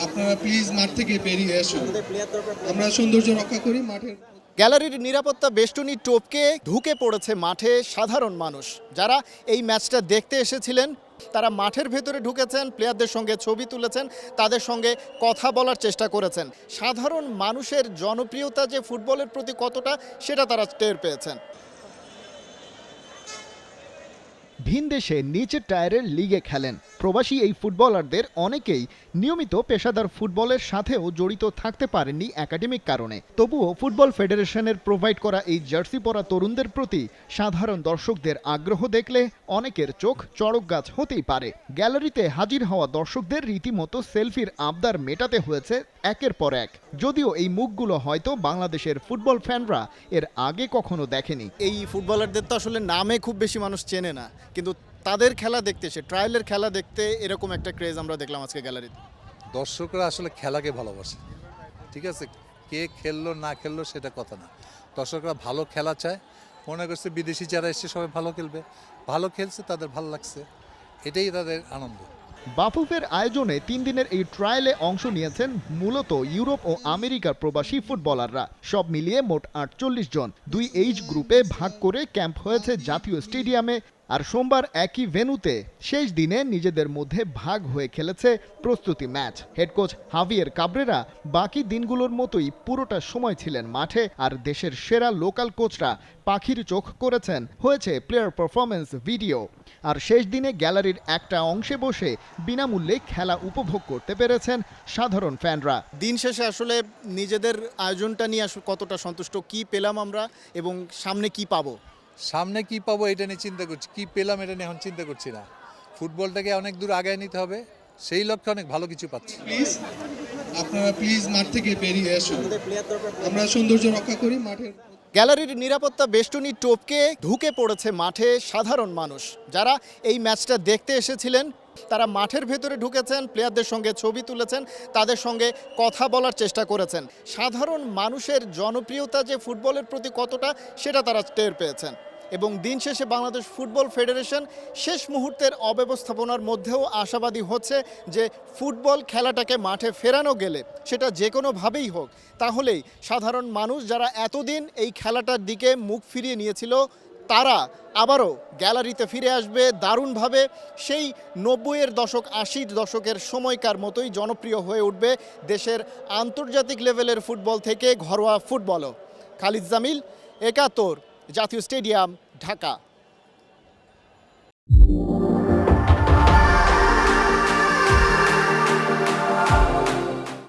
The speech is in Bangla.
আপনারা প্লিজ মাঠ থেকে বেরিয়ে আসুন। আমরা সৌন্দর্য রক্ষা করি মাঠের। গ্যালারির নিরাপত্তা বেষ্টনী টপকে ঢুকে পড়েছে মাঠে সাধারণ মানুষ যারা এই ম্যাচটা দেখতে এসেছিলেন। তারা মাঠের ভেতরে ঢুকেছেন, প্লেয়ারদের সঙ্গে ছবি তুলেছেন, তাদের সঙ্গে কথা বলার চেষ্টা করেছেন। সাধারণ মানুষের জনপ্রিয়তা যে ফুটবলের প্রতি কতটা সেটা তারা টের পেয়েছেন। ভিনদেশে নিচের টায়ারের লিগে খেলেন প্রবাসী এই ফুটবলারদের অনেকেই নিয়মিত পেশাদার ফুটবলের সাথেও জড়িত থাকতে পারেননি একাডেমিক কারণে। তবুও ফুটবল ফেডারেশনের প্রোভাইড করা এই জার্সি পরা তরুণদের প্রতি সাধারণ দর্শকদের আগ্রহ দেখলে অনেকের চোখ চড়ক গাছ হতেই পারে। গ্যালারিতে হাজির হওয়া দর্শকদের রীতিমতো সেলফির আবদার মেটাতে হয়েছে একের পর এক, যদিও এই মুখগুলো হয়তো বাংলাদেশের ফুটবল ফ্যানরা এর আগে কখনো দেখেনি। এই ফুটবলারদের তো আসলে নামে খুব বেশি মানুষ চেনে না, কিন্তু তাদের খেলা দেখতে এসে ট্রায়ালের খেলা দেখতে এরকম একটা ক্রেজ আমরা দেখলাম আজকে গ্যালারিতে। দর্শকরা আসলে খেলাকে ভালোবাসে, ঠিক আছে, কে খেললো না খেললো সেটা কথা না। দর্শকরা ভালো খেলা চায়, মনে করছে বিদেশি যারা এসছে সবাই ভালো খেলবে, ভালো খেলছে তাদের ভালো লাগছে, এটাই তাদের আনন্দ। বাফুফের আয়োজনে 3 দিনের এই ট্রায়ালে অংশ নিয়েছেন মূলত ইউরোপ ও আমেরিকার প্রবাসী ফুটবলাররা। সব মিলিয়ে মোট 48 জন 2 এইজ গ্রুপে ভাগ করে ক্যাম্প হয়েছে জাতীয় স্টেডিয়ামে। আর সোমবার একই ভেন্যুতে শেষ দিনে নিজেদের মধ্যে ভাগ হয়ে খেলেছে প্রস্তুতি match. Head coach Javier Cabrera বাকি দিনগুলোর মতোই পুরোটা সময় ছিলেন মাঠে, আর দেশের সেরা লোকাল কোচরা পাখির চোখ করেছেন। হয়েছে প্লেয়ার পারফরমেন্স ভিডিও। আর শেষ দিনে গ্যালারির একটা অংশে বসে বিনামূল্যে খেলা উপভোগ করতে পেরেছেন সাধারণ ফ্যানরা। দিন শেষে আসলে নিজেদের আয়োজনটা নিয়ে আসলে কতটা সন্তুষ্ট, কি পেলাম আমরা এবং সামনে কি পাবো? সামনে কি পাবো এটা নিয়ে চিন্তা করছি, কি পেলাম এটা নিয়ে এখন চিন্তা করছি না। ফুটবলটাকে অনেক দূর আগায় নিতে হবে, সেই লক্ষ্যে অনেক ভালো কিছু পাচ্ছি। আপনারা প্লিজ মাঠ থেকে বেরিয়ে আসুন। আমরা সৌন্দর্য রক্ষা করি মাঠের। গ্যালারির নিরাপত্তা বেষ্টনী টপকে ঢুকে পড়েছে মাঠে সাধারণ মানুষ যারা এই ম্যাচটা দেখতে এসেছিলেন। তারা মাঠের ভেতরে ঢুকেছেন, প্লেয়ারদের সঙ্গে ছবি তুলেছেন, তাদের সঙ্গে কথা বলার চেষ্টা করেছেন। সাধারণ মানুষের জনপ্রিয়তা যে ফুটবলের প্রতি কতটা সেটা তারা টের পেয়েছেন। এবং দিন শেষে বাংলাদেশ ফুটবল ফেডারেশন শেষ মুহূর্তের অব্যবস্থাপনার মধ্যেও আশাবাদী হচ্ছে যে ফুটবল খেলাটাকে মাঠে ফেরানো গেলে সেটা যে কোনোভাবেই হোক, তাহলেই সাধারণ মানুষ যারা এতদিন এই খেলাটার দিকে মুখ ফিরিয়ে নিয়েছিল তারা আবারও গ্যালারিতে ফিরে আসবে দারুণভাবে। সেই 90-এর দশক 80-র দশকের সময়কার মতোই জনপ্রিয় হয়ে উঠবে দেশের আন্তর্জাতিক লেভেলের ফুটবল থেকে ঘরোয়া ফুটবলও। খালিদ জামিল, একাত্তর, জাতীয় স্টেডিয়াম, ঢাকা।